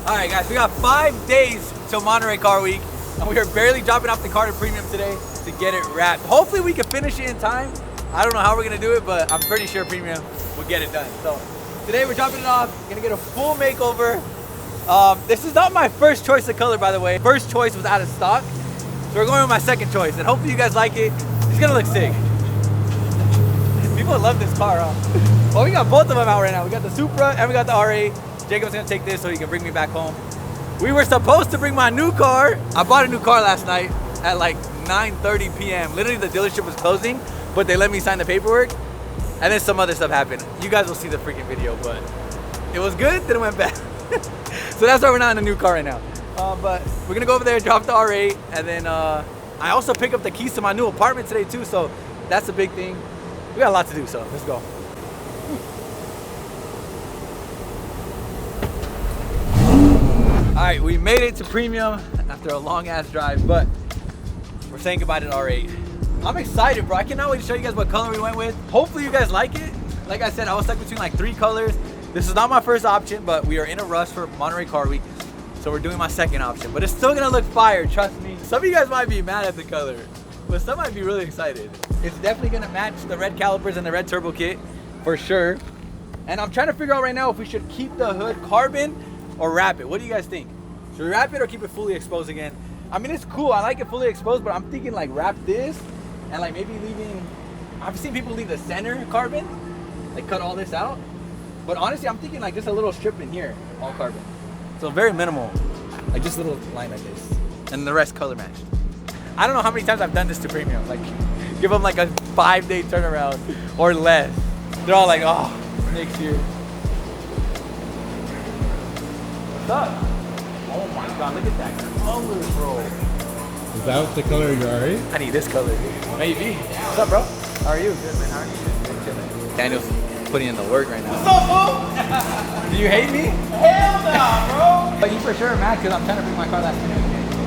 All right, guys, we got 5 days till Monterey Car Week, and we are barely dropping off the car to Premium today to get it wrapped. Hopefully we can finish it in time. I don't know how we're gonna do it, but I'm pretty sure Premium will get it done. So today we're dropping it off, gonna get a full makeover. This is not my first choice of color, by the way. First choice was out of stock, so we're going with my second choice, and hopefully you guys like it. It's gonna look sick. People love this car, huh? Well, we got both of them out right now. We got the Supra and we got the R8. Jacob's gonna take this so he can bring me back home. We were supposed to bring my new car. I bought a new car last night at like 9:30 p.m. Literally the dealership was closing, but they let me sign the paperwork. And then some other stuff happened. You guys will see the freaking video, but it was good, then it went bad. So that's why we're not in a new car right now. But we're gonna go over there, drop the R8, and then I also pick up the keys to my new apartment today too, so that's a big thing. We got a lot to do, so let's go. All right, we made it to Premium after a long ass drive, but we're saying goodbye to the R8. I'm excited, bro. I cannot wait to show you guys what color we went with. Hopefully you guys like it. Like I said, I was stuck between like 3 colors. This is not my first option, but we are in a rush for Monterey Car Week, so we're doing my second option. But it's still gonna look fire, trust me. Some of you guys might be mad at the color, but some might be really excited. It's definitely gonna match the red calipers and the red turbo kit, for sure. And I'm trying to figure out right now if we should keep the hood carbon or wrap it. What do you guys think? Should we wrap it or keep it fully exposed again? I mean, it's cool, I like it fully exposed, but I'm thinking like wrap this and like maybe leaving, I've seen people leave the center carbon, like cut all this out. But honestly, I'm thinking like just a little strip in here, all carbon. So very minimal, like just a little line like this. And the rest color matched. I don't know how many times I've done this to Premium, like give them like a 5-day turnaround or less. They're all like, oh, next year. What's up? Oh my God, look at that color, bro. Is that the color of your R8? I need this color, dude. Maybe. What's up, bro? How are you? Good, man. How are you? Good. Daniel's putting in the work right now. What's up, fool? Do you hate me? Hell no, bro. But you for sure are mad because I'm trying to bring my car last minute.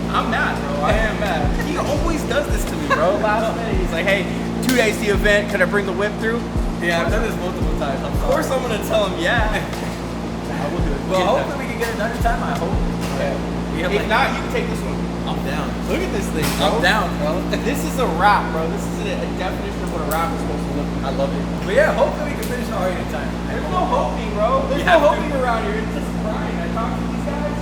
I'm mad, bro. I am mad. He always does this to me, bro. Last minute, he's like, hey, 2 days to the event. Can I bring the whip through? Yeah, I've done this multiple times. Of course I'm going to tell him, yeah. I will do it. Well, hopefully we can get it done in time, I hope. Yeah. If like, not, you can take this one. I'm down. Look at this thing, bro. I'm down, bro. This is a wrap, bro. This is a definition of what a wrap is supposed to look like. I love it. But yeah, hopefully we can finish the R8 in time. There's no hoping, bro. There's no hoping around here. It's just crying. I talked to these guys.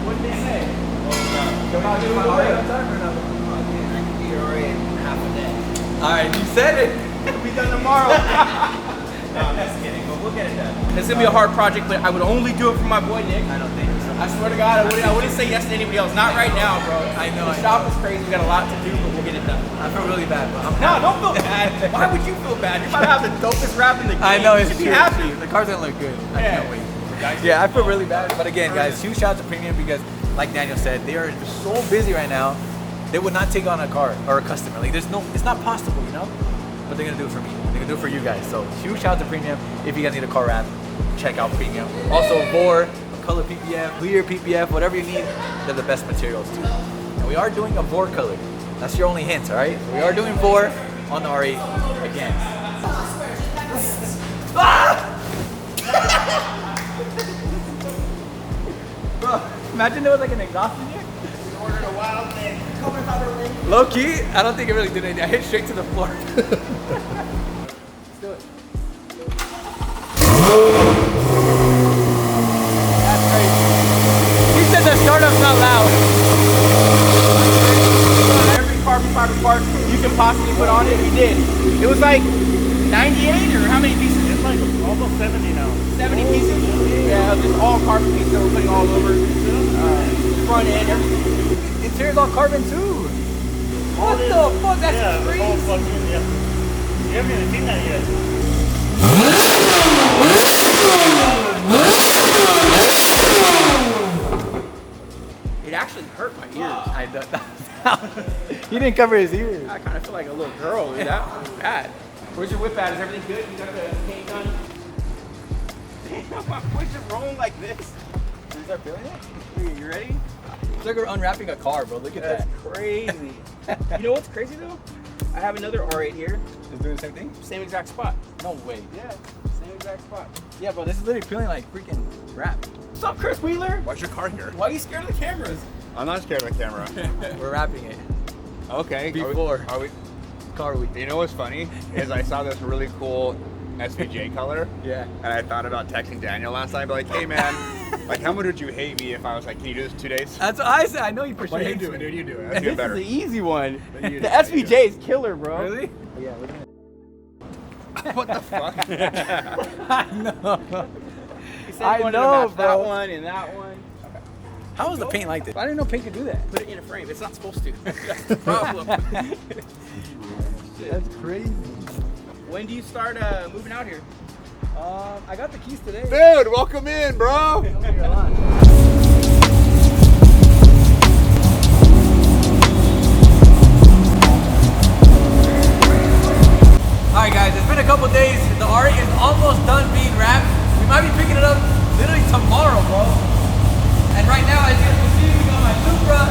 What did they say? Can I do my R8 on time or no? I can be your R8 in half a day. Alright, you said it. It'll be done tomorrow. No, I'm just kidding, but we'll get it done. It's gonna be a hard project, but I would only do it for my boy Nick. I don't think so. I swear to God, I wouldn't say yes to anybody else. Not right now, bro. I know. The shop is crazy. We got a lot to do, but we'll get it done. I feel really bad, but I'm No, don't feel bad. Why would you feel bad? You're about to have the dopest rap in the game. I know, You it's should be true. happy. The car's gonna look good. I Yeah. can't wait. Yeah, I feel really bad. But again, guys, huge shout out to Premium because, like Daniel said, they are so busy right now. They would not take on a car or a customer. Like, there's no, it's not possible, you know? But they're gonna do it for me. They're gonna do it for you guys. So huge shout out to Premium. If you guys need a car wrap, check out Premium. Also, Vor, color PPF, clear PPF, whatever you need, they're the best materials too. And we are doing a Vor color. That's your only hint, all right? We are doing Vor on the R8 again. Bro, imagine there was like an exhaust in here. We ordered a wild thing. Low key, I don't think it really did anything. I hit straight to the floor. Let's do it. That's crazy. He said the startup's not loud. Every carbon fiber part you can possibly put on it, we did. It was like 98 or how many pieces? It's like almost 70 now. 70 pieces? Yeah, just all carbon pieces that we're putting all over. Front end, everything. Interior's all carbon too. What the fuck? That's crazy. You haven't even seen that yet. It actually hurt my ears. I don't. He didn't cover his ears. I kind of feel like a little girl, dude. That was bad. Where's your whip at? Is everything good? You got the paint done? Damn, my boys are rolling like this. You start feeling it? You ready? It's like we're unwrapping a car, bro. Look at That's that. crazy. You know what's crazy though? I have another R8 here. It's doing the same thing? Same exact spot. No way. Yeah. Same exact exact spot. Yeah, bro, this is literally feeling like freaking rap. What's up, Chris Wheeler? Why's your car here? Why are you scared of the cameras? I'm not scared of the camera. We're rapping it. Okay. Before. Are we? Car week. You know what's funny is I saw this really cool SVJ color. Yeah. And I thought about texting Daniel last night, be like, hey man, like how much would you hate me if I was like, can you do this 2 days? That's what I said. I know you for sure What do you hate do it, me. dude? You do it. That's This even is better. the easy one. Then you The do it, you SVJ is killer, bro. Really? Yeah, we're gonna. What the fuck? I know. He said I he wanted know, to match that bro. one and that one. How was the paint like this? I didn't know paint could do that. Put it in a frame. It's not supposed to. That's the problem. That's crazy. When do you start moving out here? I got the keys today. Dude, welcome in, bro. Alright guys, it's been a couple days. The R8 is almost done being wrapped. We might be picking it up literally tomorrow, bro. And right now, as you guys can see, we got my Supra,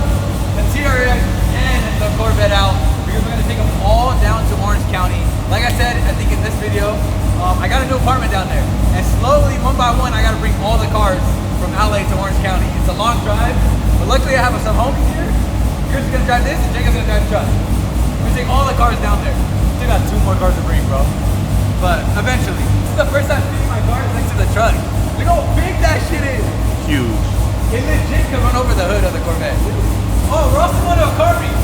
the TRX, and the Corvette out. Because we're gonna take them all down to Orange County. Like I said, I think in this video, I got a new apartment down there. And slowly, one by one, I gotta bring all the cars from LA to Orange County. It's a long drive, but luckily I have some homies here. Chris is gonna drive this, and Jacob's gonna drive the truck. We're gonna take all the cars down there. Still got 2 more cars to bring, bro. But eventually. This is the first time seeing my cars next to the truck. Look how big that shit is. Huge. It legit can run over the hood of the Corvette. Oh, we're also going to a car meet.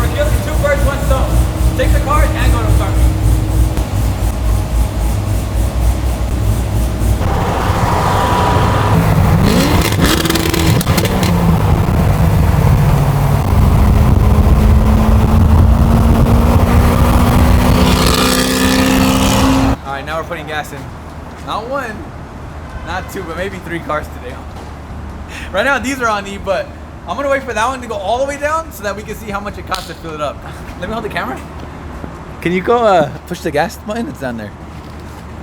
We're killing 2 birds, 1 stone. Take the cars and go to a car meet. Alright, now we're putting gas in. Not 1, not 2, but maybe 3 cars today. Right now these are on E, but I'm gonna wait for that one to go all the way down so that we can see how much it costs to fill it up. Let me hold the camera. Can you go push the gas button? It's down there.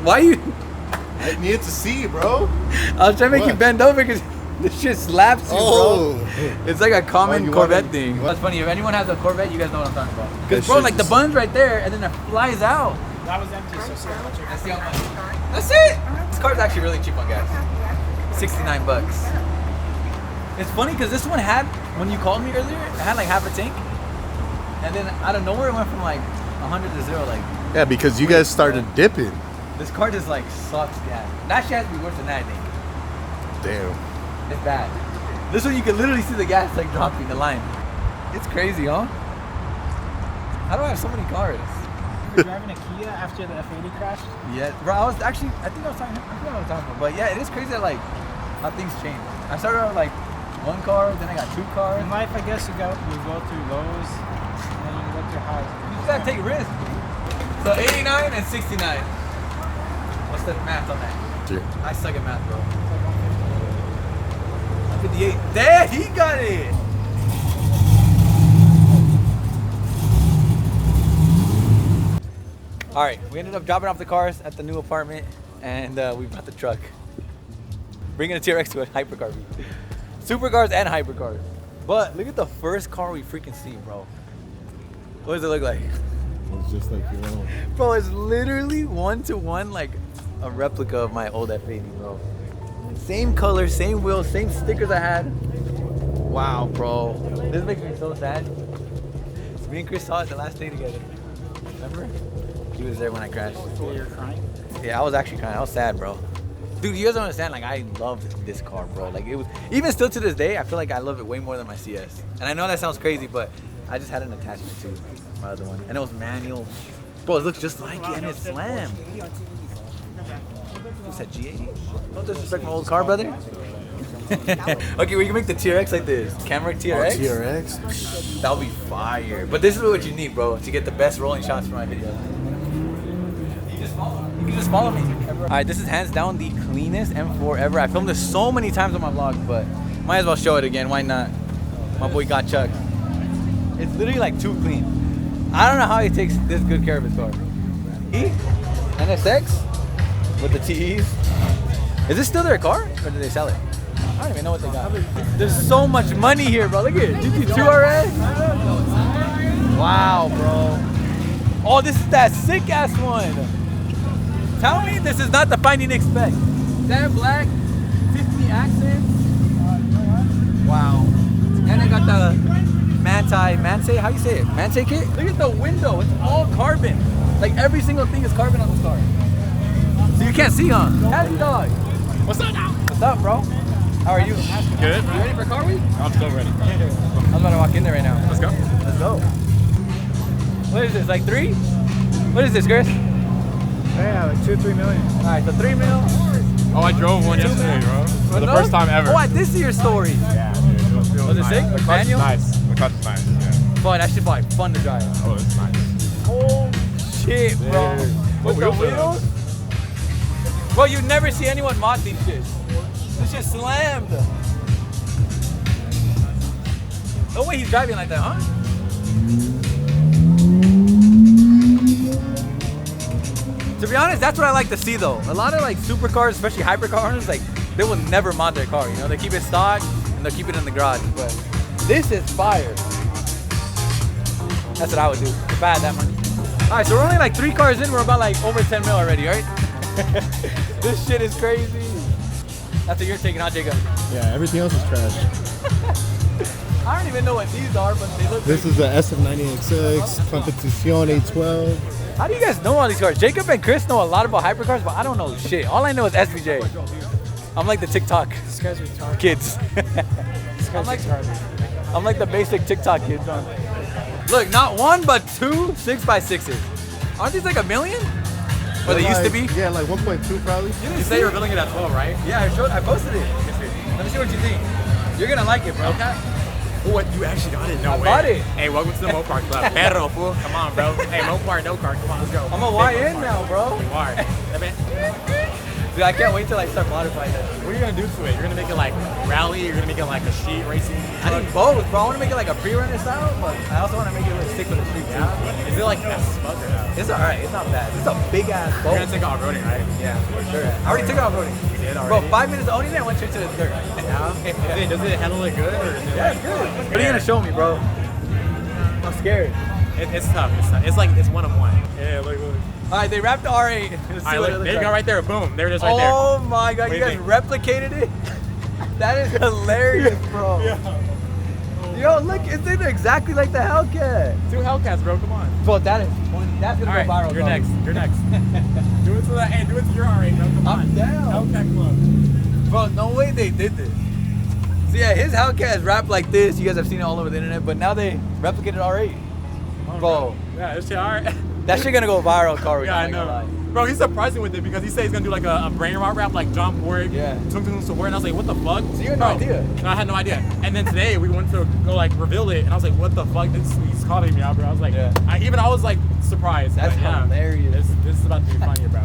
Why you? I need to see, bro. I was trying to make you What? bend over because this shit slaps you, Oh. bro. It's like a common you Corvette wanna- thing. what? That's funny. If anyone has a Corvette, you guys know what I'm talking about. Because That bro, shit like the is- bun's right there, and then it flies out. That was empty, so see how much it Let's see how much. That's it. This car's actually really cheap on gas. 69 bucks. It's funny because this one had, when you called me earlier, it had like half a tank. And then out of nowhere, it went from like 100 to 0. Like, Yeah, because you guys started dipping. this car just like sucks gas. That shit has to be worse than that, I think. Damn. It's bad. This one, you can literally see the gas like dropping the line. It's crazy, huh? How do I have so many cars? You're driving a Kia after the F80 crashed? Yeah, bro, I forgot what I was talking about. But yeah, it is crazy that like how things change. I started out with like 1 car, then I got 2 cars. In life, I guess you go through lows and then you go through highs. You just gotta take risks. So 89 and 69. What's the math on that? Dude. I suck at math, bro. 58. There, he got it. All right, we ended up dropping off the cars at the new apartment, and we brought the truck. Bringing a TRX to a hypercar meet. Supercars and hypercars. But look at the first car we freaking see, bro. What does it look like? It's just like your own. Bro, it's literally 1-to-1 like a replica of my old F80, bro. Same color, same wheels, same stickers I had. Wow, bro. This makes me so sad. Me and Chris saw it the last day together. Remember? He was there when I crashed. So you're crying? Yeah, I was actually crying. I was sad, bro. Dude, you guys don't understand. Like, I loved this car, bro. Like, it was, even still to this day, I feel like I love it way more than my CS. And I know that sounds crazy, but I just had an attachment to my other one. And it was manual. Bro, it looks just like it, and it's slammed. What's that, G80? Don't disrespect my old car, brother. Okay, we can make the TRX like this. Camera TRX? TRX? That would be fire. But this is what you need, bro, to get the best rolling shots for my video. You can just follow me. Alright, this is hands down the cleanest M4 ever. I filmed this so many times on my vlog, but might as well show it again. Why not? My boy got Chuck. It's literally like too clean. I don't know how he takes this good care of his car. NSX with the TEs. Is this still their car, or did they sell it? I don't even know what they got. There's so much money here, bro. Look at it. GT2 RS. Wow, bro. Oh, this is that sick ass one. Tell me this is not the FindingNick spec. That black, 50 accents. Wow. And I got the Manse, how you say it? Manse kit? Look at the window, it's all carbon. Like every single thing is carbon on this car. So you can't see, huh? Happy dog. What's up now? What's up, bro? How are you? Good. You ready for car week? I'm still ready. I'm about to walk in there right now. Let's go. Let's go. What is this, like 3? What is this, Chris? Yeah, like 2-3 million. All right, so 3 mil. Oh, I drove one yesterday, bro. For the first time ever. Oh, I did see your story. Yeah, dude. It was Was it nice. sick? The clutch Manual? is nice. The clutch is nice, yeah. Boy, that shit probably fun to drive. Oh, it's nice. Oh shit, bro. Dude. With the What wheels are wheels? Bro, you never see anyone mod these shit. This shit slammed. No way he's driving like that, huh? To be honest, that's what I like to see though. A lot of like supercars, especially hypercar owners, like they will never mod their car, you know? They keep it stock and they'll keep it in the garage. But this is fire. That's what I would do if I had that money. All right, so we're only like 3 cars in. We're about like over 10 mil already, right? This shit is crazy. That's what you're taking out, Jacob. Yeah, everything else is trash. I don't even know what these are, but they look This is the SF90XX Competición 812. How do you guys know all these cars? Jacob and Chris know a lot about hypercars, but I don't know shit. All I know is SVJ. I'm like the TikTok This guy's retarded. kids. This guy's retarded. I'm like the basic TikTok kids. Look, not 1, but 2 6x6s. Aren't these like $1 million? Or they used to be? Yeah, like 1.2 probably. You say you're building it at 12, right? Yeah, I posted it. Let me see what you think. You're gonna like it, bro. Okay. What? You actually got it? No I way. bought it. Hey, welcome to the Mopar Club. Perro, fool. Come on, bro. Hey, Mopar, no car. Come on, let's go. I'm a YN now, bro. You are. Dude, I can't wait till I start modifying that. What are you gonna do to it? You're gonna make it like rally. You're gonna make it like a street racing. I need both, bro. I want to make it like a pre-runner style, but I also want to make it really stick with the street too. Yeah. Is it like a smug or no? It's alright. It's not bad. It's a big ass You're gonna boat. take it off-roading, right? Yeah, for sure. I already took it off roading. You did Bro, already? 5 minutes of owning it, I went straight to the dirt. Yeah. Does it handle it good or? Is it Yeah, it's good. What are you gonna show me, bro? I'm scared. It's tough. It's tough. It's like it's one of one. Yeah, look. Alright, they wrapped the R8. Let's see All right, what it look, looks there you go, like. right there. Boom. There it is, right there. Oh my god, What you do guys you think? replicated it? That is hilarious, bro. Yo, look, it's in exactly like the Hellcat. 2 Hellcats, bro. Come on. Bro, that is funny. That's gonna All right, go viral. you're bro. next. You're next. Do it to the. Hey, do it to your R8, bro. Come on. I'm down. Hellcat Club. Bro, no way they did this. So yeah, his Hellcat is wrapped like this. You guys have seen it all over the internet, but now they replicated R8. Bro, Yeah, it's your R8. that shit gonna go viral, car. Yeah, I know. Bro, he's surprising with it because he said he's gonna do like a brain rot rap, like jump work, Yeah. tung tung support, and I was like, what the fuck? So you had no idea? No, I had no idea. And then today we went to go like reveal it, and I was like, what the fuck? He's calling me out, bro. I was like, Yeah. I was like surprised. That's But, yeah, hilarious. This is about to be funny, bro.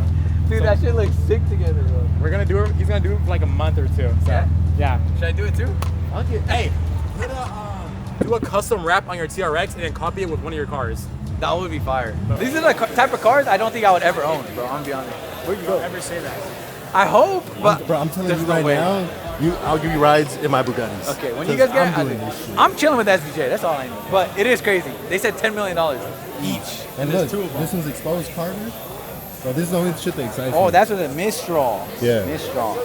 Dude, So, that shit looks sick together, bro. we're gonna do it. He's gonna do it for like a month or 2. So Yeah? yeah. Should I do it too? Okay. Hey, do a custom wrap on your TRX and then copy it with one of your cars. That would be fire. These are the type of cars I don't think I would ever own, bro. I'm gonna be honest. Where'd you go? Never say that. I hope, but Bro, I'm telling there's you no right way. now, I'll give you rides in my Bugattis. Okay, when you 'Cause guys get, I'm doing this shit. I'm chilling with SVJ. That's all I know. But it is crazy. They said $10 million each, And there's look, 2 of them. this one's exposed carbon. So this is the only shit that excites Oh, me. that's with a Mistral. Yeah. Mistral.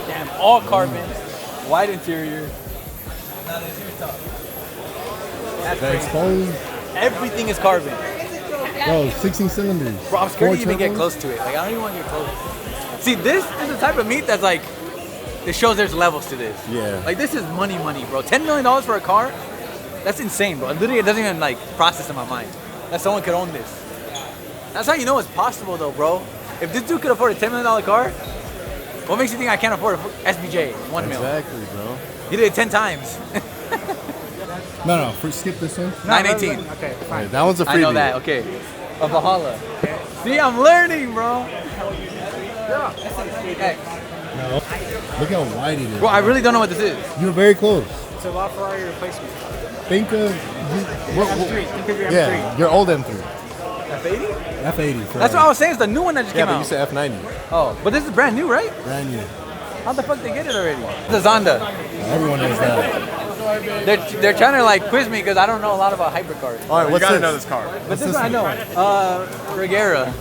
Damn, all carbon, white interior. That's That crazy. exposed. Everything is carbon. Bro, 16 cylinders. Bro, I'm scared 4 to even get turbos. close to it. Like, I don't even want to get close. See, this is the type of meat that's like, it shows there's levels to this. Yeah. Like, this is money, bro. $10 million for a car? That's insane, bro. Literally, it doesn't even, like, process in my mind that someone could own this. That's how you know it's possible, though, bro. If this dude could afford a $10 million car, what makes you think I can't afford a SVJ? $1 million. Exactly, bro. He did it 10 times. No, skip this one. 918. Okay, Yeah, fine. that one's a freebie. I know that, okay. A Valhalla. See, I'm learning, bro. Hey, No. Look how wide it is. bro, I really don't know what this is. You're very close. It's a LaFerrari replacement. Think of M3. Think of your M3. yeah, your old M3, F80? F80. That's what I was saying. It's the new one that just Yeah, came but you out. said F90, Oh, but this is brand new, right? brand new. How the fuck they get it already? The Zonda. Everyone knows that. They're trying to like quiz me because I don't know a lot. About hypercars. All right, You what's gotta this? know this car. But this one I know. Regera.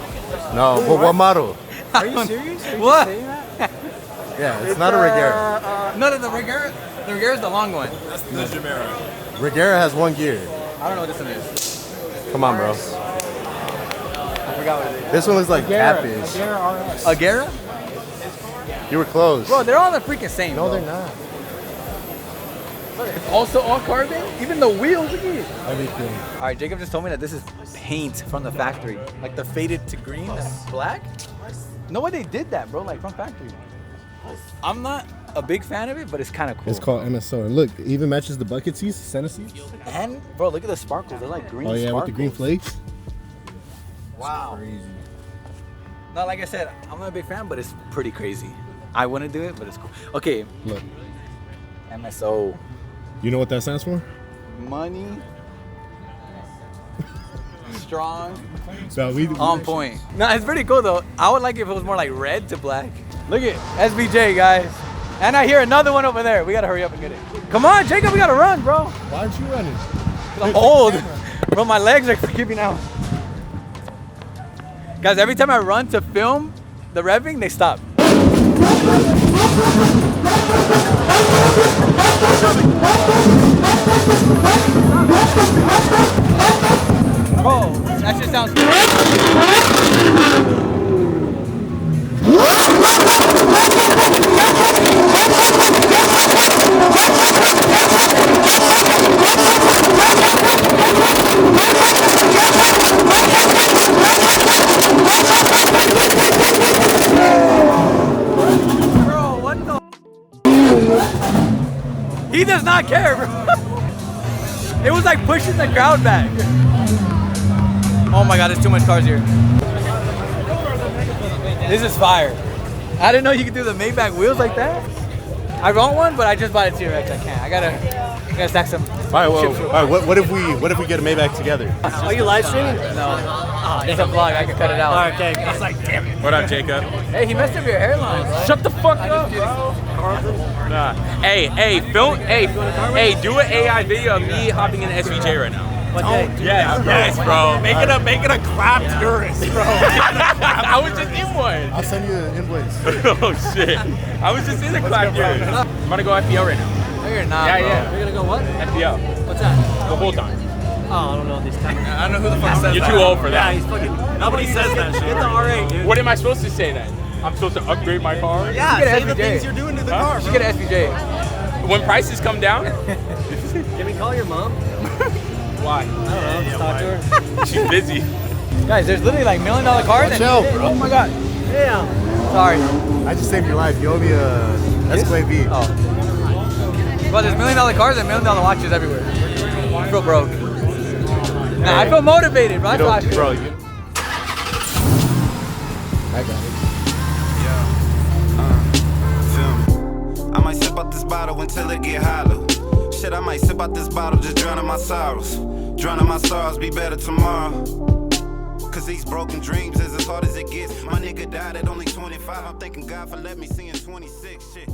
No, but what model? Are you serious? Are you What? saying that? Yeah, it's not a Regera. No, the Regera is the long one. Regera has 1 gear. I don't know what this one is. Come on, bro. I forgot what it is. This one looks like catfish. Agera? You were close. Bro, they're all the freaking same. No, bro. they're not. It's also all carbon? Even the wheels, look at it. Everything. All right, Jacob just told me that this is paint from the factory. Like the faded to green and black. No way they did that, bro, like from factory. I'm not a big fan of it, but it's kind of cool. It's called MSO. And look, it even matches the bucket seats, center seats. And, bro, look at the sparkles. They're like green Oh, yeah, sparkles. with the green flakes. Wow. Crazy. No, like I said, I'm not a big fan, but it's pretty crazy. I wouldn't do it, but it's cool. Okay, Look, MSO. you know what that stands for? Money. Strong. So we On point. No, it's pretty cool though. I would like if it was more like red to black. Look at SBJ, guys. And I hear another one over there. We gotta hurry up and get it. Come on, Jacob, we gotta run, bro. Why aren't you running? I'm old. Bro, my legs are giving out. Guys, every time I run to film the revving, they stop. Bro, that shit sounds good. Bro, what the? He does not care, bro. It was like pushing the crowd back. Oh my god, there's too much cars here. This is fire. I didn't know you could do the Maybach wheels like that. I want one, but I just bought a T-Rex. I can't. I gotta stack some. All right, what if we get a Maybach together? Are you live streaming? No. It's a vlog. I can cut it out. All right, okay. I was like, damn it. What up, Jacob? Hey, he messed up your hairline, bro. Shut the fuck up, bro. Nah. Hey, film. Hey, do an AI video of me hopping in an SVJ right now. What day? Yes, bro. Make it a clap tourist, bro. I was just in one. I'll send you the invoice. Oh shit. I was just in a clap tourist. I'm gonna go FBO right now. No, you're not, Yeah, bro. yeah. You're gonna go what? FBO. What's that? The whole time. Oh, I don't know this time. I don't know who the fuck says You're too old for that. Yeah, he's fucking. Nobody says that shit. Get the R8, dude. What am I supposed to say then? I'm supposed to upgrade my car? Yeah, You get say an the SVJ. things you're doing to the Huh? car, You bro. should get an SVJ. When prices come down? Can we call your mom? Why? I don't know. Just talk to her. She's busy. Guys, there's literally like $1 million cars. Watch out, bro. Oh my god. Yeah. Sorry. I just saved your life. You owe me a Escalade V. Oh. Well, there's $1 million cars and $1 million watches everywhere. I feel broke. Nah, I feel motivated, bro. That's how I feel. Bro, I got it. I might sip out this bottle until it get hollow. Shit, I might sip out this bottle, just drowning my sorrows. Drowning my sorrows, be better tomorrow. Cause these broken dreams is as hard as it gets. My nigga died at only 25. I'm thanking God for letting me see in 26. Shit.